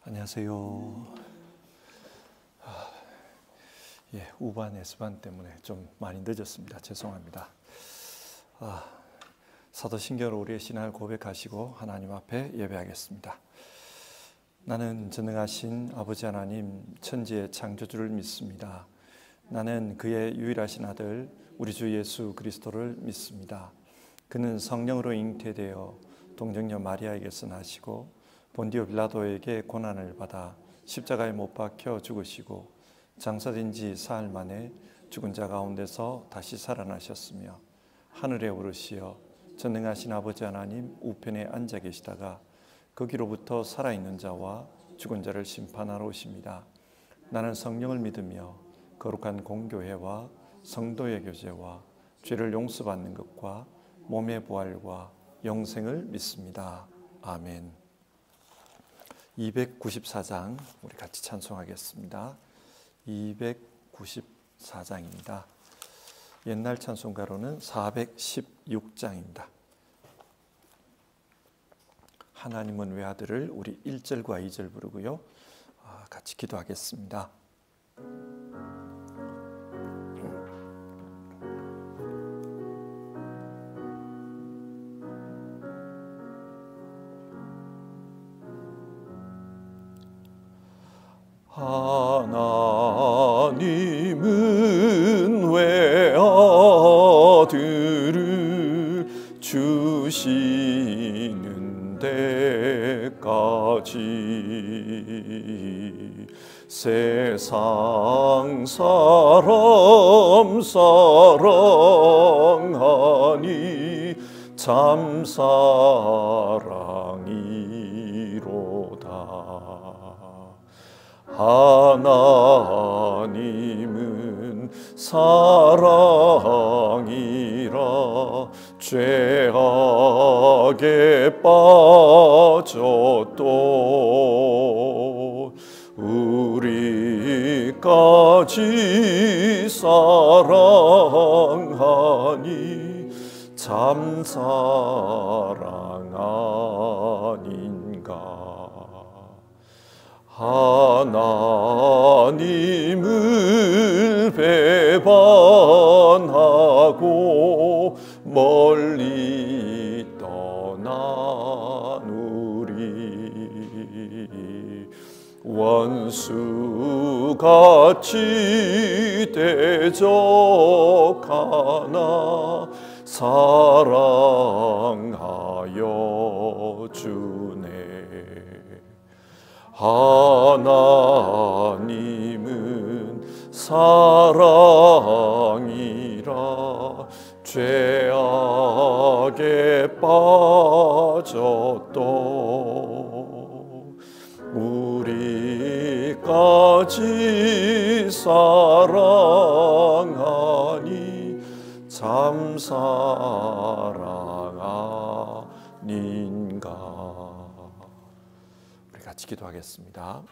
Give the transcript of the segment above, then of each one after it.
안녕하세요. 우반 S반 때문에 좀 많이 늦었습니다. 죄송합니다. 사도신경으로 우리의 신앙을 고백하시고 하나님 앞에 예배하겠습니다. 나는 전능하신 아버지 하나님 천지의 창조주를 믿습니다. 나는 그의 유일하신 아들 우리 주 예수 그리스도를 믿습니다. 그는 성령으로 잉태되어 동정녀 마리아에게서 나시고 본디오 빌라도에게 고난을 받아 십자가에 못 박혀 죽으시고 장사된 지 사흘 만에 죽은 자 가운데서 다시 살아나셨으며 하늘에 오르시어 전능하신 아버지 하나님 우편에 앉아 계시다가 거기로부터 살아있는 자와 죽은 자를 심판하러 오십니다. 나는 성령을 믿으며 거룩한 공교회와 성도의 교제와 죄를 용서받는 것과 몸의 부활과 영생을 믿습니다. 아멘. 294장 우리 같이 찬송하겠습니다. 294장입니다. 옛날 찬송가로는 416장입니다. 하나님은 외아들을 우리 1절과 2절 부르고요. 같이 기도하겠습니다. 하나님은 외아들을 주시는 데까지 세상 사람 사랑하니 참 사랑이로다. 하나님은 사랑이라 죄악에 빠졌도 우리까지 사랑하니 참 사랑 아닌가. 하나님을 배반하고 멀리 떠난 우리 원수같이 대적하나 사랑하여 주네. 하나님은 사랑이라 죄악에 빠졌도 우리까지 사랑하니 참 사랑 아닌가. 같이 기도하겠습니다.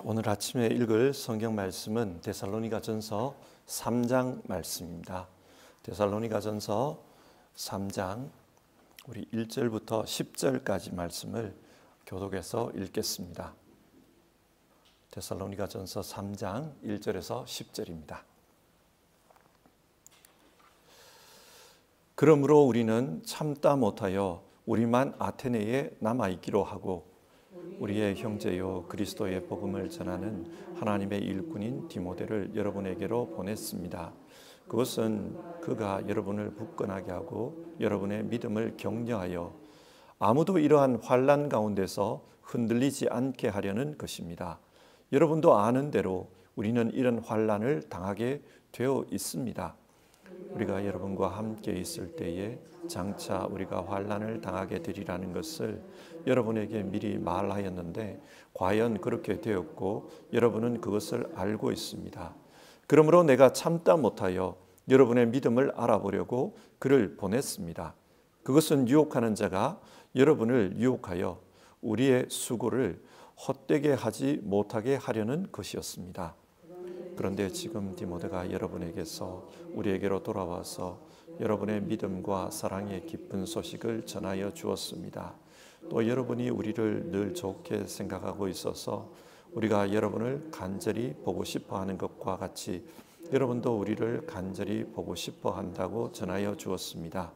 오늘 아침에 읽을 성경 말씀은 데살로니가전서 3장 말씀입니다. 데살로니가전서 3장 우리 1절부터 10절까지 말씀을 교독해서 읽겠습니다. 데살로니가전서 3장 1절에서 10절입니다. 그러므로 우리는 참다 못하여 우리만 아테네에 남아있기로 하고 우리의 형제요 그리스도의 복음을 전하는 하나님의 일꾼인 디모데를 여러분에게로 보냈습니다. 그것은 그가 여러분을 굳건하게 하고 여러분의 믿음을 격려하여 아무도 이러한 환난 가운데서 흔들리지 않게 하려는 것입니다. 여러분도 아는 대로 우리는 이런 환난을 당하게 되어 있습니다. 우리가 여러분과 함께 있을 때에 장차 우리가 환난을 당하게 되리라는 것을 여러분에게 미리 말하였는데 과연 그렇게 되었고 여러분은 그것을 알고 있습니다. 그러므로 내가 참다 못하여 여러분의 믿음을 알아보려고 그를 보냈습니다. 그것은 유혹하는 자가 여러분을 유혹하여 우리의 수고를 헛되게 하지 못하게 하려는 것이었습니다. 그런데 지금 디모데가 여러분에게서 우리에게로 돌아와서 여러분의 믿음과 사랑의 기쁜 소식을 전하여 주었습니다. 또 여러분이 우리를 늘 좋게 생각하고 있어서 우리가 여러분을 간절히 보고 싶어 하는 것과 같이 여러분도 우리를 간절히 보고 싶어 한다고 전하여 주었습니다.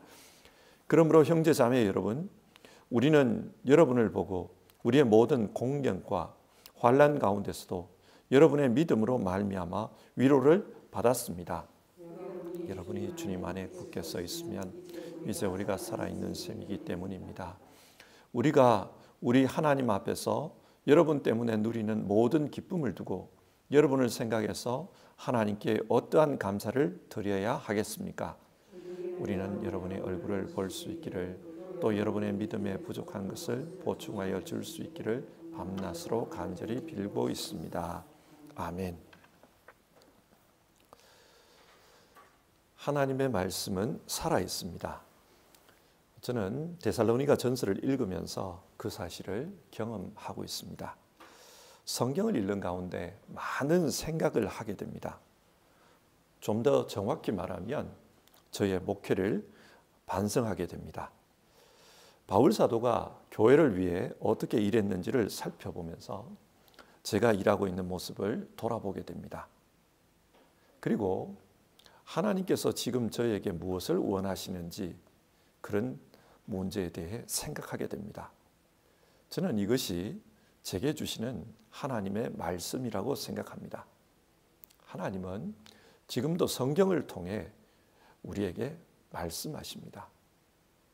그러므로 형제 자매 여러분, 우리는 여러분을 보고 우리의 모든 공경과 환난 가운데서도 여러분의 믿음으로 말미암아 위로를 받았습니다. 여러분이 주님 안에 굳게 서 있으면 이제 우리가 살아있는 셈이기 때문입니다. 우리가 우리 하나님 앞에서 여러분 때문에 누리는 모든 기쁨을 두고 여러분을 생각해서 하나님께 어떠한 감사를 드려야 하겠습니까? 우리는 여러분의 얼굴을 볼 수 있기를 또 여러분의 믿음에 부족한 것을 보충하여 줄 수 있기를 밤낮으로 간절히 빌고 있습니다. 아멘. 하나님의 말씀은 살아 있습니다. 저는 데살로니가 전서를 읽으면서 그 사실을 경험하고 있습니다. 성경을 읽는 가운데 많은 생각을 하게 됩니다. 좀 더 정확히 말하면 저의 목회를 반성하게 됩니다. 바울 사도가 교회를 위해 어떻게 일했는지를 살펴보면서 제가 일하고 있는 모습을 돌아보게 됩니다. 그리고 하나님께서 지금 저에게 무엇을 원하시는지 그런 문제에 대해 생각하게 됩니다. 저는 이것이 제게 주시는 하나님의 말씀이라고 생각합니다. 하나님은 지금도 성경을 통해 우리에게 말씀하십니다.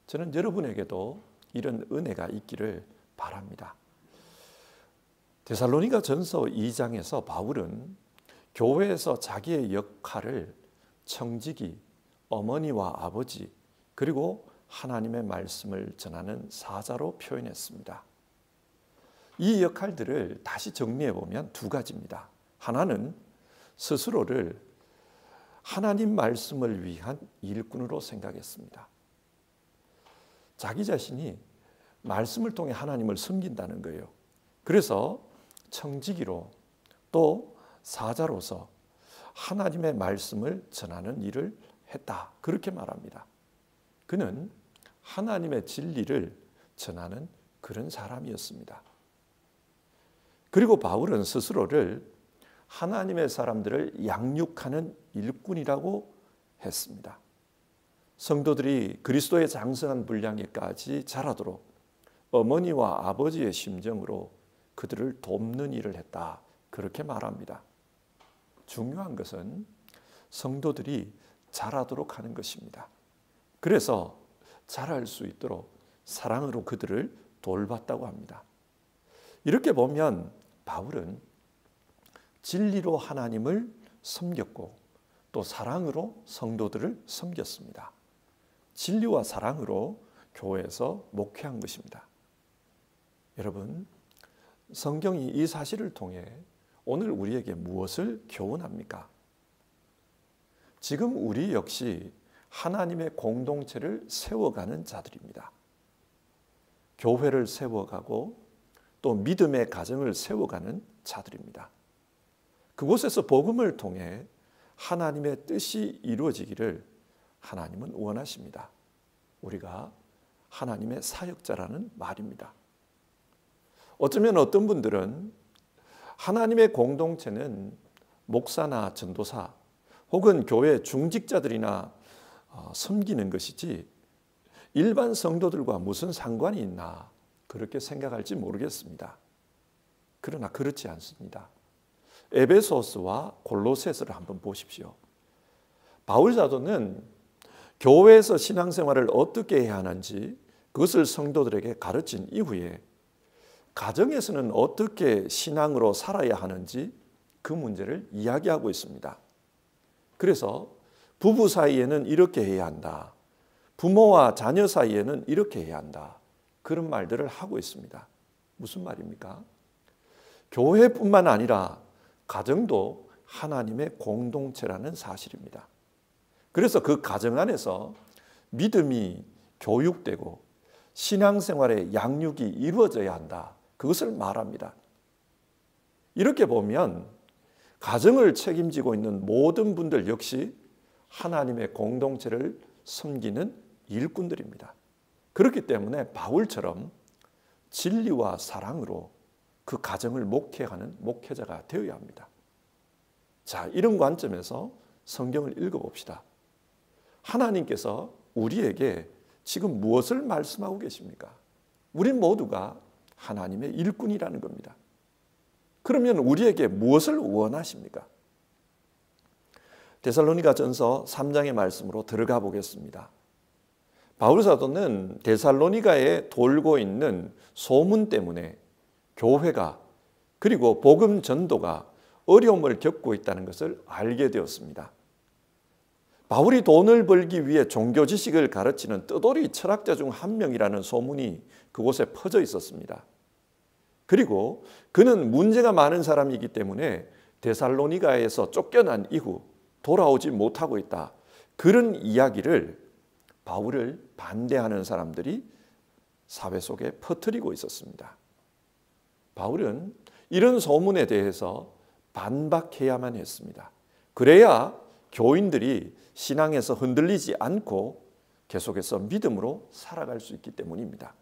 저는 여러분에게도 이런 은혜가 있기를 바랍니다. 데살로니가 전서 2장에서 바울은 교회에서 자기의 역할을 청지기, 어머니와 아버지, 그리고 하나님의 말씀을 전하는 사자로 표현했습니다. 이 역할들을 다시 정리해 보면 두 가지입니다. 하나는 스스로를 하나님 말씀을 위한 일꾼으로 생각했습니다. 자기 자신이 말씀을 통해 하나님을 섬긴다는 거예요. 그래서 청지기로 또 사자로서 하나님의 말씀을 전하는 일을 했다. 그렇게 말합니다. 그는 하나님의 진리를 전하는 그런 사람이었습니다. 그리고 바울은 스스로를 하나님의 사람들을 양육하는 일꾼이라고 했습니다. 성도들이 그리스도의 장성한 분량에까지 자라도록 어머니와 아버지의 심정으로 그들을 돕는 일을 했다. 그렇게 말합니다. 중요한 것은 성도들이 자라도록 하는 것입니다. 그래서 자랄 수 있도록 사랑으로 그들을 돌봤다고 합니다. 이렇게 보면 바울은 진리로 하나님을 섬겼고 또 사랑으로 성도들을 섬겼습니다. 진리와 사랑으로 교회에서 목회한 것입니다. 여러분, 성경이 이 사실을 통해 오늘 우리에게 무엇을 교훈합니까? 지금 우리 역시 하나님의 공동체를 세워가는 자들입니다. 교회를 세워가고 또 믿음의 가정을 세워가는 자들입니다. 그곳에서 복음을 통해 하나님의 뜻이 이루어지기를 하나님은 원하십니다. 우리가 하나님의 사역자라는 말입니다. 어쩌면 어떤 분들은 하나님의 공동체는 목사나 전도사 혹은 교회 중직자들이나 섬기는 것이지 일반 성도들과 무슨 상관이 있나 그렇게 생각할지 모르겠습니다. 그러나 그렇지 않습니다. 에베소서와 골로새서를 한번 보십시오. 바울 사도는 교회에서 신앙생활을 어떻게 해야 하는지 그것을 성도들에게 가르친 이후에 가정에서는 어떻게 신앙으로 살아야 하는지 그 문제를 이야기하고 있습니다. 그래서 부부 사이에는 이렇게 해야 한다. 부모와 자녀 사이에는 이렇게 해야 한다. 그런 말들을 하고 있습니다. 무슨 말입니까? 교회뿐만 아니라 가정도 하나님의 공동체라는 사실입니다. 그래서 그 가정 안에서 믿음이 교육되고 신앙생활의 양육이 이루어져야 한다. 그것을 말합니다. 이렇게 보면 가정을 책임지고 있는 모든 분들 역시 하나님의 공동체를 섬기는 일꾼들입니다. 그렇기 때문에 바울처럼 진리와 사랑으로 그 가정을 목회하는 목회자가 되어야 합니다. 자, 이런 관점에서 성경을 읽어봅시다. 하나님께서 우리에게 지금 무엇을 말씀하고 계십니까? 우리 모두가 하나님의 일꾼이라는 겁니다. 그러면 우리에게 무엇을 원하십니까? 데살로니가전서 3장의 말씀으로 들어가 보겠습니다. 바울 사도는 데살로니가에 돌고 있는 소문 때문에 교회가 그리고 복음 전도가 어려움을 겪고 있다는 것을 알게 되었습니다. 바울이 돈을 벌기 위해 종교 지식을 가르치는 뜨돌이 철학자 중 한 명이라는 소문이 그곳에 퍼져 있었습니다. 그리고 그는 문제가 많은 사람이기 때문에 데살로니가에서 쫓겨난 이후 돌아오지 못하고 있다. 그런 이야기를 바울을 반대하는 사람들이 사회 속에 퍼뜨리고 있었습니다. 바울은 이런 소문에 대해서 반박해야만 했습니다. 그래야 교인들이 신앙에서 흔들리지 않고 계속해서 믿음으로 살아갈 수 있기 때문입니다.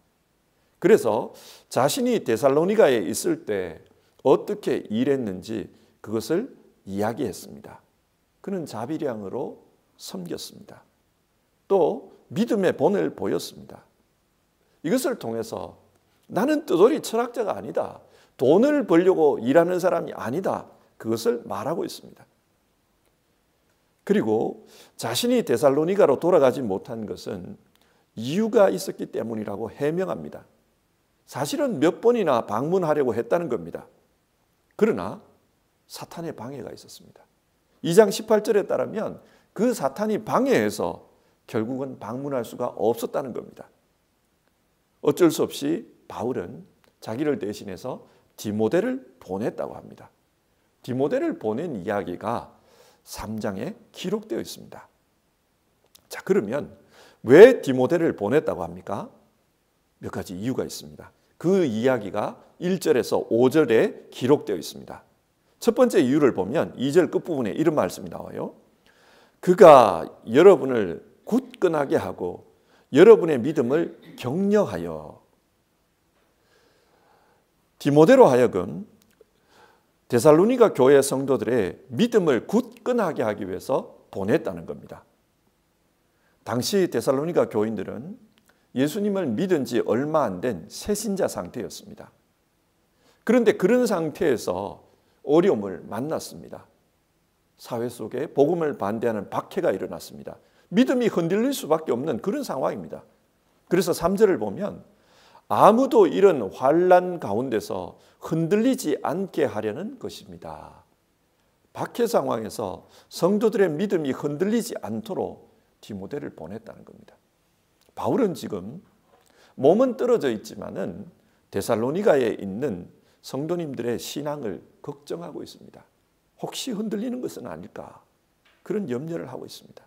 그래서 자신이 데살로니가에 있을 때 어떻게 일했는지 그것을 이야기했습니다. 그는 자비량으로 섬겼습니다. 또 믿음의 본을 보였습니다. 이것을 통해서 나는 뜨돌이 철학자가 아니다. 돈을 벌려고 일하는 사람이 아니다. 그것을 말하고 있습니다. 그리고 자신이 데살로니가로 돌아가지 못한 것은 이유가 있었기 때문이라고 해명합니다. 사실은 몇 번이나 방문하려고 했다는 겁니다. 그러나 사탄의 방해가 있었습니다. 2장 18절에 따르면 그 사탄이 방해해서 결국은 방문할 수가 없었다는 겁니다. 어쩔 수 없이 바울은 자기를 대신해서 디모데를 보냈다고 합니다. 디모데를 보낸 이야기가 3장에 기록되어 있습니다. 자, 그러면 왜 디모데를 보냈다고 합니까? 몇 가지 이유가 있습니다. 그 이야기가 1절에서 5절에 기록되어 있습니다. 첫 번째 이유를 보면 2절 끝부분에 이런 말씀이 나와요. 그가 여러분을 굳건하게 하고 여러분의 믿음을 격려하여 디모데로 하여금 데살로니가 교회 성도들의 믿음을 굳건하게 하기 위해서 보냈다는 겁니다. 당시 데살로니가 교인들은 예수님을 믿은 지 얼마 안 된 새신자 상태였습니다. 그런데 그런 상태에서 어려움을 만났습니다. 사회 속에 복음을 반대하는 박해가 일어났습니다. 믿음이 흔들릴 수밖에 없는 그런 상황입니다. 그래서 3절을 보면 아무도 이런 환난 가운데서 흔들리지 않게 하려는 것입니다. 박해 상황에서 성도들의 믿음이 흔들리지 않도록 디모데를 보냈다는 겁니다. 바울은 지금 몸은 떨어져 있지만은 데살로니가에 있는 성도님들의 신앙을 걱정하고 있습니다. 혹시 흔들리는 것은 아닐까? 그런 염려를 하고 있습니다.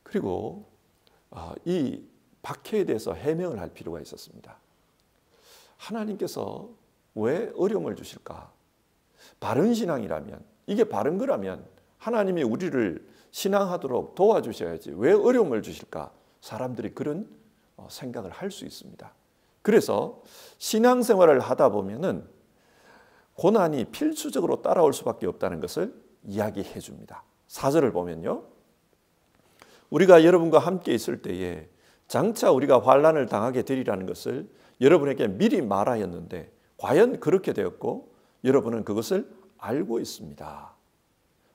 그리고 이 박해에 대해서 해명을 할 필요가 있었습니다. 하나님께서 왜 어려움을 주실까? 바른 신앙이라면, 이게 바른 거라면 하나님이 우리를 신앙하도록 도와주셔야지 왜 어려움을 주실까? 사람들이 그런 생각을 할 수 있습니다. 그래서 신앙생활을 하다 보면은 고난이 필수적으로 따라올 수밖에 없다는 것을 이야기해 줍니다. 4절을 보면요, 우리가 여러분과 함께 있을 때에 장차 우리가 환난을 당하게 되리라는 것을 여러분에게 미리 말하였는데 과연 그렇게 되었고 여러분은 그것을 알고 있습니다.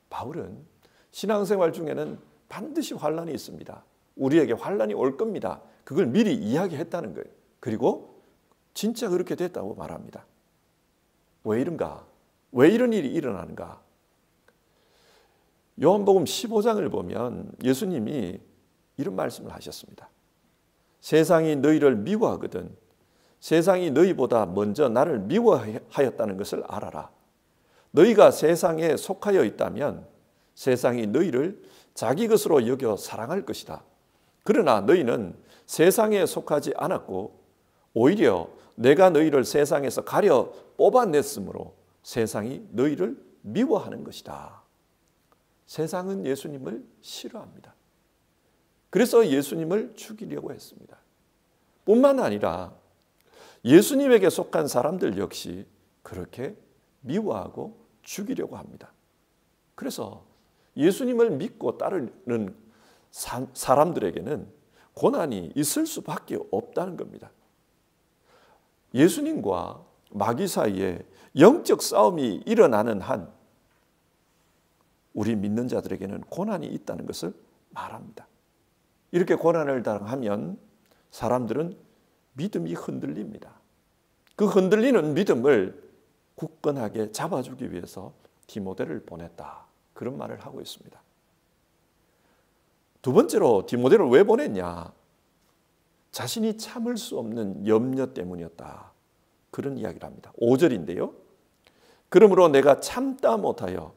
바울은 신앙생활 중에는 반드시 환난이 있습니다. 우리에게 환난이 올 겁니다. 그걸 미리 이야기했다는 거예요. 그리고 진짜 그렇게 됐다고 말합니다. 왜 이런가? 왜 이런 일이 일어나는가? 요한복음 15장을 보면 예수님이 이런 말씀을 하셨습니다. 세상이 너희를 미워하거든 세상이 너희보다 먼저 나를 미워하였다는 것을 알아라. 너희가 세상에 속하여 있다면 세상이 너희를 자기 것으로 여겨 사랑할 것이다. 그러나 너희는 세상에 속하지 않았고 오히려 내가 너희를 세상에서 가려 뽑아냈으므로 세상이 너희를 미워하는 것이다. 세상은 예수님을 싫어합니다. 그래서 예수님을 죽이려고 했습니다. 뿐만 아니라 예수님에게 속한 사람들 역시 그렇게 미워하고 죽이려고 합니다. 그래서 예수님을 믿고 따르는 사람들에게는 고난이 있을 수밖에 없다는 겁니다. 예수님과 마귀 사이에 영적 싸움이 일어나는 한 우리 믿는 자들에게는 고난이 있다는 것을 말합니다. 이렇게 고난을 당하면 사람들은 믿음이 흔들립니다. 그 흔들리는 믿음을 굳건하게 잡아주기 위해서 디모데를 보냈다. 그런 말을 하고 있습니다. 두 번째로 디모데를 왜 보냈냐? 자신이 참을 수 없는 염려 때문이었다. 그런 이야기를 합니다. 5절인데요. 그러므로 내가 참다 못하여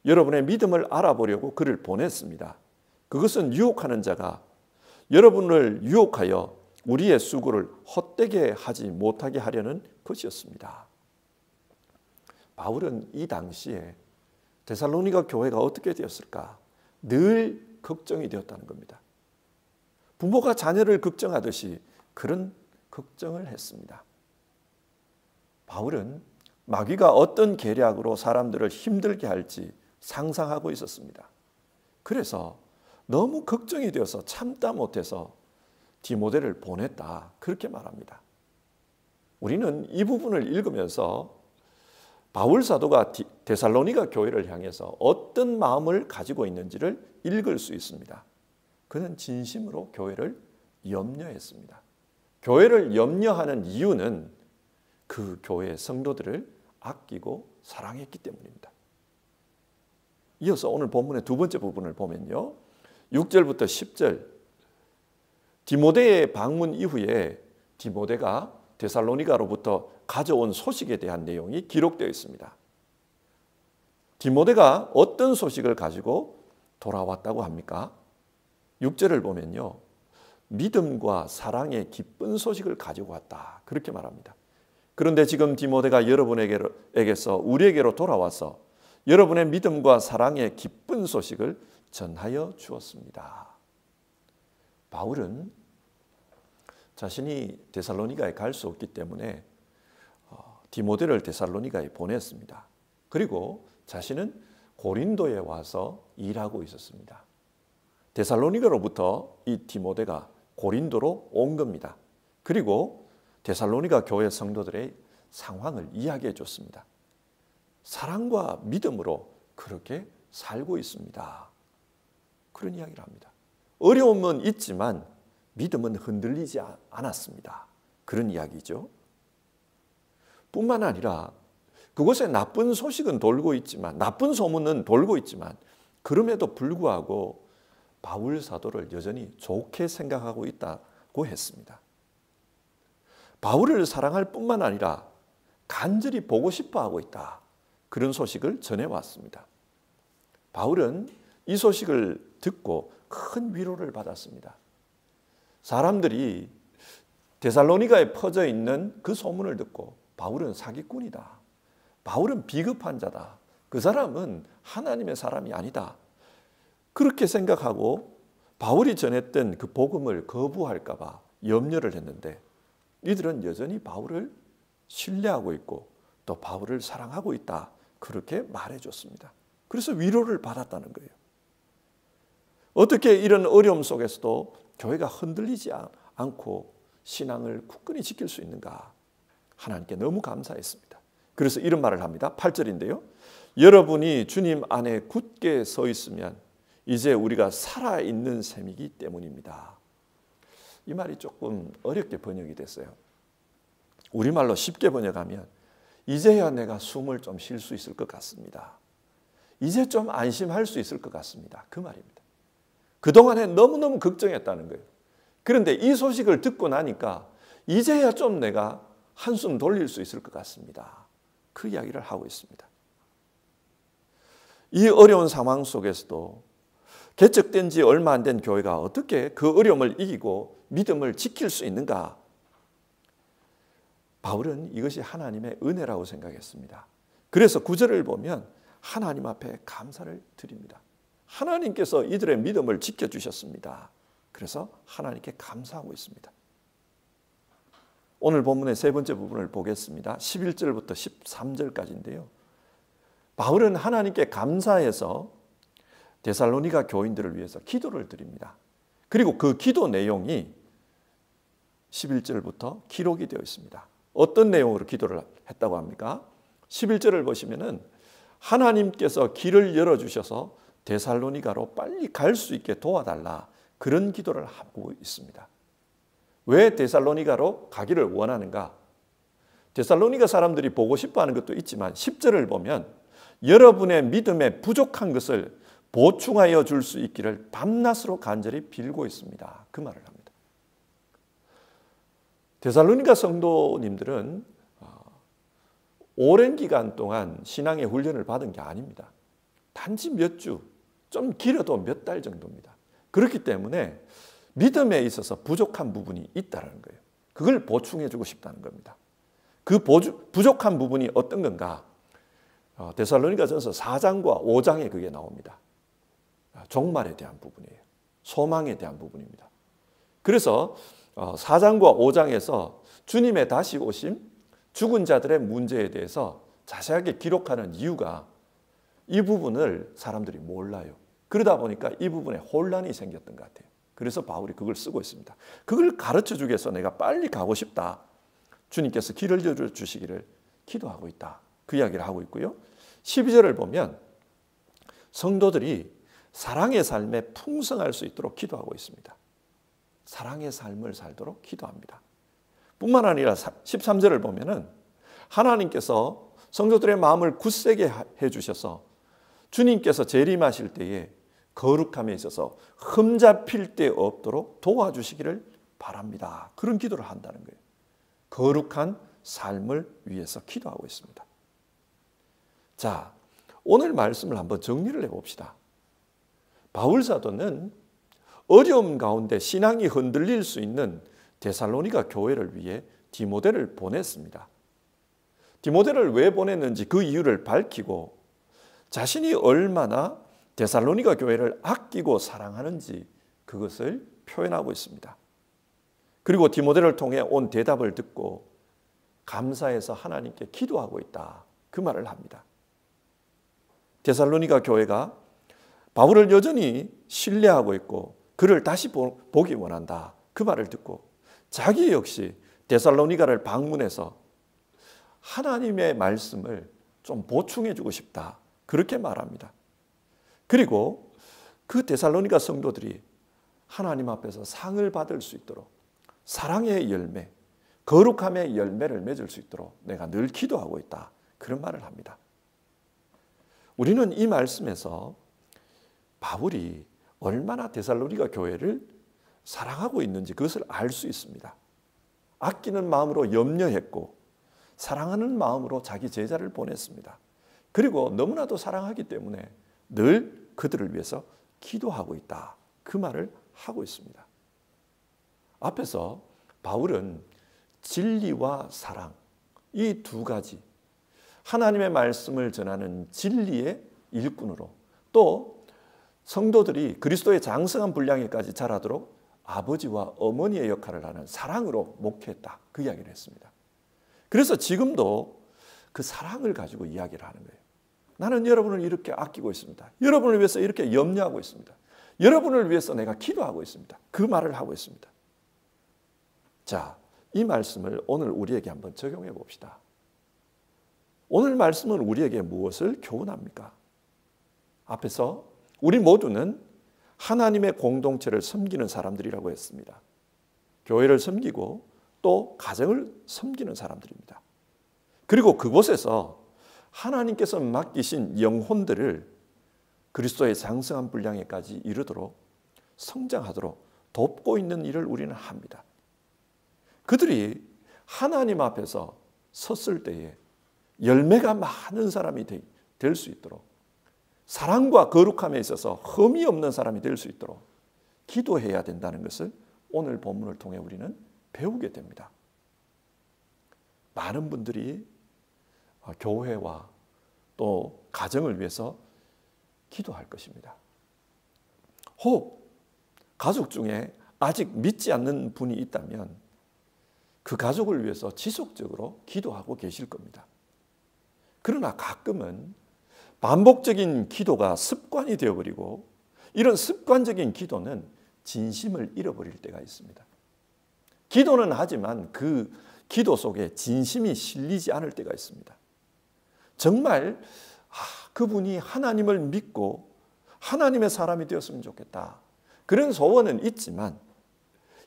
여러분의 믿음을 알아보려고 그를 보냈습니다. 그것은 유혹하는 자가 여러분을 유혹하여 우리의 수고를 헛되게 하지 못하게 하려는 것이었습니다. 바울은 이 당시에 데살로니가 교회가 어떻게 되었을까? 늘 걱정이 되었다는 겁니다. 부모가 자녀를 걱정하듯이 그런 걱정을 했습니다. 바울은 마귀가 어떤 계략으로 사람들을 힘들게 할지 상상하고 있었습니다. 그래서 너무 걱정이 되어서 참다 못해서 디모데를 보냈다. 그렇게 말합니다. 우리는 이 부분을 읽으면서 바울 사도가 데살로니가 교회를 향해서 어떤 마음을 가지고 있는지를 읽을 수 있습니다. 그는 진심으로 교회를 염려했습니다. 교회를 염려하는 이유는 그 교회의 성도들을 아끼고 사랑했기 때문입니다. 이어서 오늘 본문의 두 번째 부분을 보면요, 6절부터 10절, 디모데의 방문 이후에 디모데가 데살로니가로부터 가져온 소식에 대한 내용이 기록되어 있습니다. 디모데가 어떤 소식을 가지고 돌아왔다고 합니까? 6절을 보면요, 믿음과 사랑의 기쁜 소식을 가지고 왔다. 그렇게 말합니다. 그런데 지금 디모데가 여러분에게서 우리에게로 돌아와서 여러분의 믿음과 사랑의 기쁜 소식을 전하여 주었습니다. 바울은 자신이 데살로니가에 갈 수 없기 때문에 디모데를 데살로니가에 보냈습니다. 그리고 자신은 고린도에 와서 일하고 있었습니다. 데살로니가로부터 이 디모데가 고린도로 온 겁니다. 그리고 데살로니가 교회 성도들의 상황을 이야기해 줬습니다. 사랑과 믿음으로 그렇게 살고 있습니다. 그런 이야기를 합니다. 어려움은 있지만 믿음은 흔들리지 않았습니다. 그런 이야기죠. 뿐만 아니라 그곳에 나쁜 소식은 돌고 있지만, 나쁜 소문은 돌고 있지만 그럼에도 불구하고 바울 사도를 여전히 좋게 생각하고 있다고 했습니다. 바울을 사랑할 뿐만 아니라 간절히 보고 싶어 하고 있다. 그런 소식을 전해왔습니다. 바울은 이 소식을 듣고 큰 위로를 받았습니다. 사람들이 데살로니가에 퍼져 있는 그 소문을 듣고 바울은 사기꾼이다, 바울은 비겁한 자다, 그 사람은 하나님의 사람이 아니다, 그렇게 생각하고 바울이 전했던 그 복음을 거부할까 봐 염려를 했는데, 이들은 여전히 바울을 신뢰하고 있고 또 바울을 사랑하고 있다, 그렇게 말해줬습니다. 그래서 위로를 받았다는 거예요. 어떻게 이런 어려움 속에서도 교회가 흔들리지 않고 신앙을 굳건히 지킬 수 있는가? 하나님께 너무 감사했습니다. 그래서 이런 말을 합니다. 8절인데요. 여러분이 주님 안에 굳게 서 있으면 이제 우리가 살아있는 셈이기 때문입니다. 이 말이 조금 어렵게 번역이 됐어요. 우리말로 쉽게 번역하면 이제야 내가 숨을 좀 쉴 수 있을 것 같습니다. 이제 좀 안심할 수 있을 것 같습니다. 그 말입니다. 그동안에 너무너무 걱정했다는 거예요. 그런데 이 소식을 듣고 나니까 이제야 좀 내가 한숨 돌릴 수 있을 것 같습니다. 그 이야기를 하고 있습니다. 이 어려운 상황 속에서도 개척된 지 얼마 안 된 교회가 어떻게 그 어려움을 이기고 믿음을 지킬 수 있는가? 바울은 이것이 하나님의 은혜라고 생각했습니다. 그래서 9절을 보면 하나님 앞에 감사를 드립니다. 하나님께서 이들의 믿음을 지켜주셨습니다. 그래서 하나님께 감사하고 있습니다. 오늘 본문의 세 번째 부분을 보겠습니다. 11절부터 13절까지인데요. 바울은 하나님께 감사해서 데살로니가 교인들을 위해서 기도를 드립니다. 그리고 그 기도 내용이 11절부터 기록이 되어 있습니다. 어떤 내용으로 기도를 했다고 합니까? 11절을 보시면은 하나님께서 길을 열어주셔서 데살로니가로 빨리 갈 수 있게 도와달라, 그런 기도를 하고 있습니다. 왜 데살로니가로 가기를 원하는가? 데살로니가 사람들이 보고 싶어하는 것도 있지만 10절을 보면 여러분의 믿음에 부족한 것을 보충하여 줄 수 있기를 밤낮으로 간절히 빌고 있습니다. 그 말을 합니다. 데살로니가 성도님들은 오랜 기간 동안 신앙의 훈련을 받은 게 아닙니다. 단지 몇 주, 좀 길어도 몇 달 정도입니다. 그렇기 때문에 믿음에 있어서 부족한 부분이 있다는 거예요. 그걸 보충해 주고 싶다는 겁니다. 그 부족한 부분이 어떤 건가? 데살로니가전서 4장과 5장에 그게 나옵니다. 종말에 대한 부분이에요. 소망에 대한 부분입니다. 그래서 4장과 5장에서 주님의 다시 오심, 죽은 자들의 문제에 대해서 자세하게 기록하는 이유가 이 부분을 사람들이 몰라요. 그러다 보니까 이 부분에 혼란이 생겼던 것 같아요. 그래서 바울이 그걸 쓰고 있습니다. 그걸 가르쳐 주기 위해서 내가 빨리 가고 싶다, 주님께서 길을 열어주시기를 기도하고 있다, 그 이야기를 하고 있고요. 12절을 보면 성도들이 사랑의 삶에 풍성할 수 있도록 기도하고 있습니다. 사랑의 삶을 살도록 기도합니다. 뿐만 아니라 13절을 보면은 하나님께서 성도들의 마음을 굳세게 해주셔서 주님께서 재림하실 때에 거룩함에 있어서 흠잡힐 데 없도록 도와주시기를 바랍니다. 그런 기도를 한다는 거예요. 거룩한 삶을 위해서 기도하고 있습니다. 자, 오늘 말씀을 한번 정리를 해봅시다. 바울 사도는 어려움 가운데 신앙이 흔들릴 수 있는 데살로니가 교회를 위해 디모데를 보냈습니다. 디모데를 왜 보냈는지 그 이유를 밝히고 자신이 얼마나 데살로니가 교회를 아끼고 사랑하는지 그것을 표현하고 있습니다. 그리고 디모데를 통해 온 대답을 듣고 감사해서 하나님께 기도하고 있다, 그 말을 합니다. 데살로니가 교회가 바울을 여전히 신뢰하고 있고 그를 다시 보기 원한다, 그 말을 듣고 자기 역시 데살로니가를 방문해서 하나님의 말씀을 좀 보충해 주고 싶다, 그렇게 말합니다. 그리고 그 데살로니가 성도들이 하나님 앞에서 상을 받을 수 있도록 사랑의 열매, 거룩함의 열매를 맺을 수 있도록 내가 늘 기도하고 있다, 그런 말을 합니다. 우리는 이 말씀에서 바울이 얼마나 데살로니가 교회를 사랑하고 있는지 그것을 알 수 있습니다. 아끼는 마음으로 염려했고 사랑하는 마음으로 자기 제자를 보냈습니다. 그리고 너무나도 사랑하기 때문에 늘 그들을 위해서 기도하고 있다, 그 말을 하고 있습니다. 앞에서 바울은 진리와 사랑, 이 두 가지 하나님의 말씀을 전하는 진리의 일꾼으로, 또 성도들이 그리스도의 장성한 분량에까지 자라도록 아버지와 어머니의 역할을 하는 사랑으로 목회했다, 그 이야기를 했습니다. 그래서 지금도 그 사랑을 가지고 이야기를 하는 거예요. 나는 여러분을 이렇게 아끼고 있습니다. 여러분을 위해서 이렇게 염려하고 있습니다. 여러분을 위해서 내가 기도하고 있습니다. 그 말을 하고 있습니다. 자, 이 말씀을 오늘 우리에게 한번 적용해 봅시다. 오늘 말씀은 우리에게 무엇을 교훈합니까? 앞에서 우리 모두는 하나님의 공동체를 섬기는 사람들이라고 했습니다. 교회를 섬기고 또 가정을 섬기는 사람들입니다. 그리고 그곳에서 하나님께서 맡기신 영혼들을 그리스도의 장성한 분량에까지 이르도록 성장하도록 돕고 있는 일을 우리는 합니다. 그들이 하나님 앞에서 섰을 때에 열매가 많은 사람이 될 수 있도록, 사랑과 거룩함에 있어서 흠이 없는 사람이 될 수 있도록 기도해야 된다는 것을 오늘 본문을 통해 우리는 배우게 됩니다. 많은 분들이 교회와 또 가정을 위해서 기도할 것입니다. 혹 가족 중에 아직 믿지 않는 분이 있다면 그 가족을 위해서 지속적으로 기도하고 계실 겁니다. 그러나 가끔은 반복적인 기도가 습관이 되어버리고, 이런 습관적인 기도는 진심을 잃어버릴 때가 있습니다. 기도는 하지만 그 기도 속에 진심이 실리지 않을 때가 있습니다. 정말 그분이 하나님을 믿고 하나님의 사람이 되었으면 좋겠다, 그런 소원은 있지만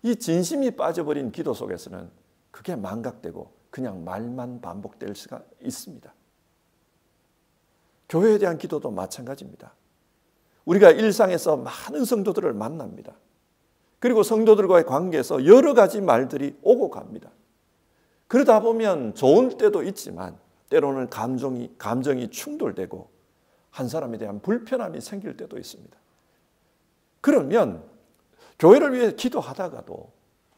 이 진심이 빠져버린 기도 속에서는 그게 망각되고 그냥 말만 반복될 수가 있습니다. 교회에 대한 기도도 마찬가지입니다. 우리가 일상에서 많은 성도들을 만납니다. 그리고 성도들과의 관계에서 여러 가지 말들이 오고 갑니다. 그러다 보면 좋은 때도 있지만 때로는 감정이 충돌되고 한 사람에 대한 불편함이 생길 때도 있습니다. 그러면 교회를 위해 기도하다가도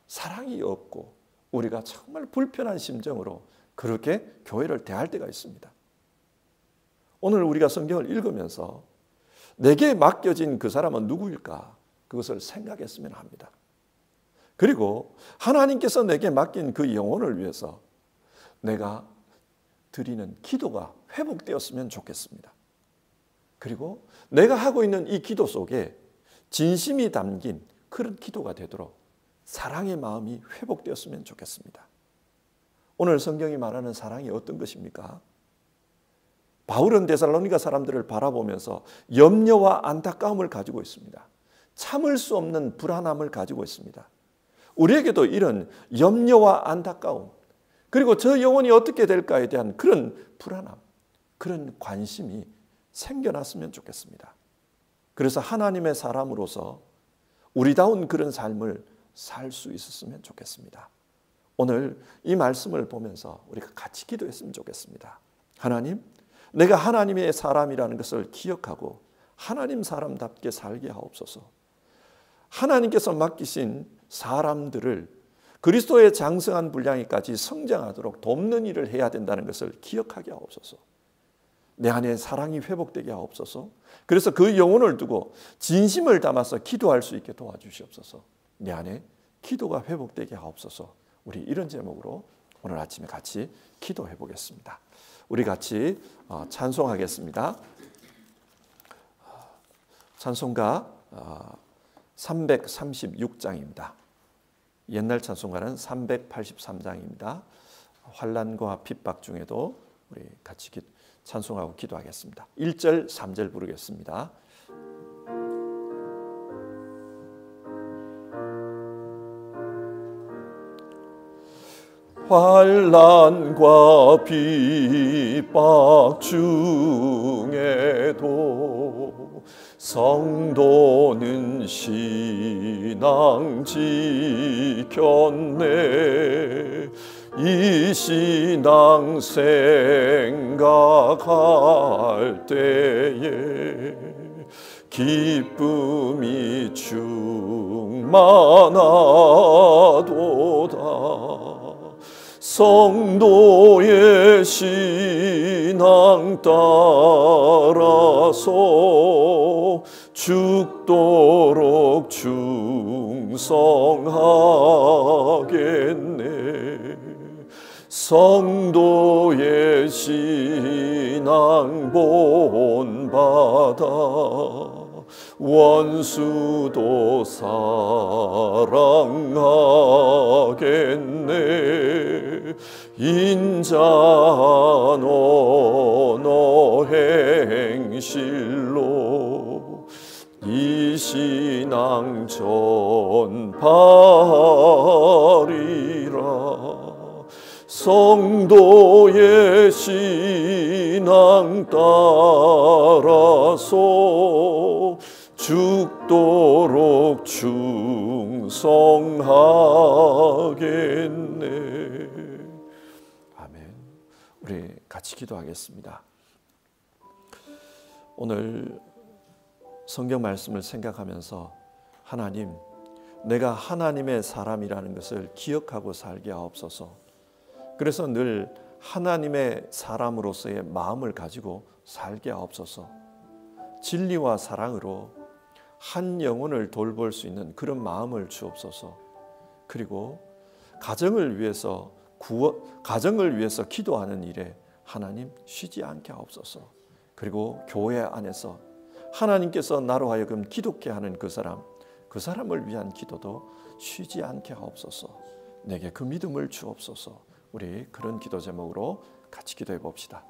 사랑이 없고 우리가 정말 불편한 심정으로 그렇게 교회를 대할 때가 있습니다. 오늘 우리가 성경을 읽으면서 내게 맡겨진 그 사람은 누구일까? 그것을 생각했으면 합니다. 그리고 하나님께서 내게 맡긴 그 영혼을 위해서 내가 드리는 기도가 회복되었으면 좋겠습니다. 그리고 내가 하고 있는 이 기도 속에 진심이 담긴 그런 기도가 되도록 사랑의 마음이 회복되었으면 좋겠습니다. 오늘 성경이 말하는 사랑이 어떤 것입니까? 바울은 데살로니가 사람들을 바라보면서 염려와 안타까움을 가지고 있습니다. 참을 수 없는 불안함을 가지고 있습니다. 우리에게도 이런 염려와 안타까움, 그리고 저 영혼이 어떻게 될까에 대한 그런 불안함, 그런 관심이 생겨났으면 좋겠습니다. 그래서 하나님의 사람으로서 우리다운 그런 삶을 살 수 있었으면 좋겠습니다. 오늘 이 말씀을 보면서 우리가 같이 기도했으면 좋겠습니다. 하나님, 내가 하나님의 사람이라는 것을 기억하고 하나님 사람답게 살게 하옵소서. 하나님께서 맡기신 사람들을 그리스도의 장성한 분량에까지 성장하도록 돕는 일을 해야 된다는 것을 기억하게 하옵소서. 내 안에 사랑이 회복되게 하옵소서. 그래서 그 영혼을 두고 진심을 담아서 기도할 수 있게 도와주시옵소서. 내 안에 기도가 회복되게 하옵소서. 우리 이런 제목으로 오늘 아침에 같이 기도해 보겠습니다. 우리 같이 찬송하겠습니다. 찬송가 336장입니다. 옛날 찬송가는 383장입니다. 환난과 핍박 중에도 우리 같이 찬송하고 기도하겠습니다. 1절, 3절 부르겠습니다. 환난과 핍박 중에도 성도는 신앙 지켰네. 이 신앙 생각할 때에 기쁨이 충만하도다. 성도의 신앙 따라서 죽도록 충성하겠네. 성도의 신앙 본받아 원수도 사랑하겠네. 인자노 행실로 이 신앙 전파리라. 성도의 신앙 따라서 죽도록 충성하겠네. 아멘. 우리 같이 기도하겠습니다. 오늘 성경 말씀을 생각하면서 하나님, 내가 하나님의 사람이라는 것을 기억하고 살게 하옵소서. 그래서 늘 하나님의 사람으로서의 마음을 가지고 살게 하옵소서. 진리와 사랑으로 한 영혼을 돌볼 수 있는 그런 마음을 주옵소서. 그리고 가정을 위해서 기도하는 일에 하나님 쉬지 않게 하옵소서. 그리고 교회 안에서 하나님께서 나로 하여금 기도케 하는 그 사람을 위한 기도도 쉬지 않게 하옵소서. 내게 그 믿음을 주옵소서. 우리 그런 기도 제목으로 같이 기도해 봅시다.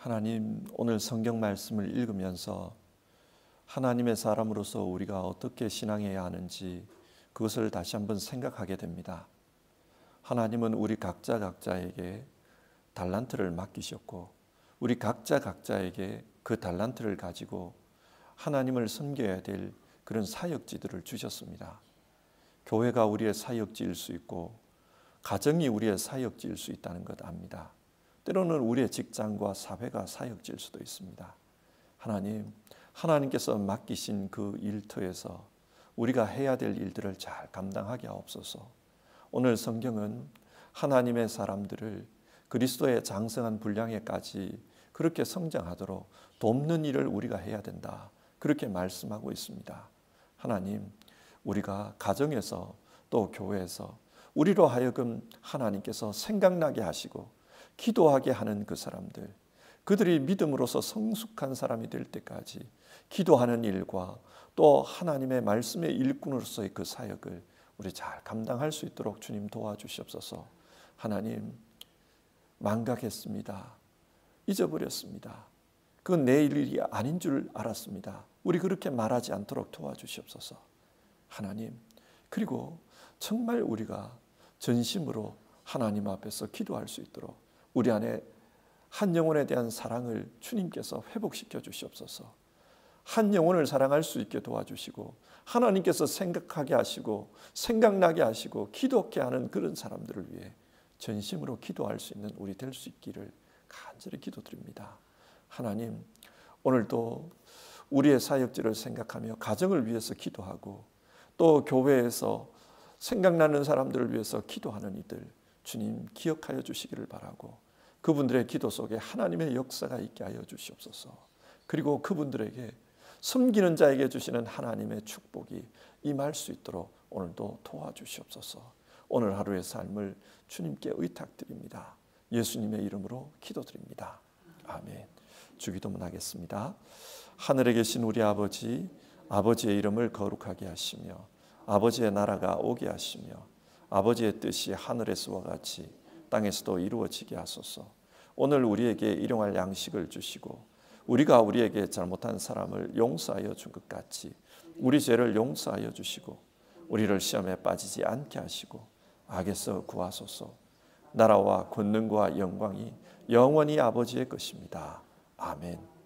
하나님, 오늘 성경 말씀을 읽으면서 하나님의 사람으로서 우리가 어떻게 신앙해야 하는지 그것을 다시 한번 생각하게 됩니다. 하나님은 우리 각자에게 달란트를 맡기셨고 우리 각자에게 그 달란트를 가지고 하나님을 섬겨야 될 그런 사역지들을 주셨습니다. 교회가 우리의 사역지일 수 있고 가정이 우리의 사역지일 수 있다는 것 압니다. 때로는 우리의 직장과 사회가 사역지일 수도 있습니다. 하나님께서 맡기신 그 일터에서 우리가 해야 될 일들을 잘 감당하게 하옵소서. 오늘 성경은 하나님의 사람들을 그리스도의 장성한 분량에까지 그렇게 성장하도록 돕는 일을 우리가 해야 된다. 그렇게 말씀하고 있습니다. 하나님, 우리가 가정에서 또 교회에서 우리로 하여금 하나님께서 생각나게 하시고 기도하게 하는 그 사람들, 그들이 믿음으로서 성숙한 사람이 될 때까지 기도하는 일과 또 하나님의 말씀의 일꾼으로서의 그 사역을 우리 잘 감당할 수 있도록 주님 도와주시옵소서. 하나님, 망각했습니다. 잊어버렸습니다. 그건 내 일이 아닌 줄 알았습니다. 우리 그렇게 말하지 않도록 도와주시옵소서. 하나님, 그리고 정말 우리가 전심으로 하나님 앞에서 기도할 수 있도록 우리 안에 한 영혼에 대한 사랑을 주님께서 회복시켜 주시옵소서. 한 영혼을 사랑할 수 있게 도와주시고 하나님께서 생각하게 하시고 생각나게 하시고 기도케 하는 그런 사람들을 위해 전심으로 기도할 수 있는 우리 될 수 있기를 간절히 기도드립니다. 하나님, 오늘도 우리의 사역지를 생각하며 가정을 위해서 기도하고 또 교회에서 생각나는 사람들을 위해서 기도하는 이들 주님 기억하여 주시기를 바라고 그분들의 기도 속에 하나님의 역사가 있게 하여 주시옵소서. 그리고 그분들에게 섬기는 자에게 주시는 하나님의 축복이 임할 수 있도록 오늘도 도와주시옵소서. 오늘 하루의 삶을 주님께 의탁드립니다. 예수님의 이름으로 기도드립니다. 아멘. 주기도문 하겠습니다. 하늘에 계신 우리 아버지, 아버지의 이름을 거룩하게 하시며 아버지의 나라가 오게 하시며 아버지의 뜻이 하늘에서와 같이 땅에서도 이루어지게 하소서. 오늘 우리에게 일용할 양식을 주시고 우리가 우리에게 잘못한 사람을 용서하여 준 것 같이 우리 죄를 용서하여 주시고 우리를 시험에 빠지지 않게 하시고 악에서 구하소서. 나라와 권능과 영광이 영원히 아버지의 것입니다. 아멘.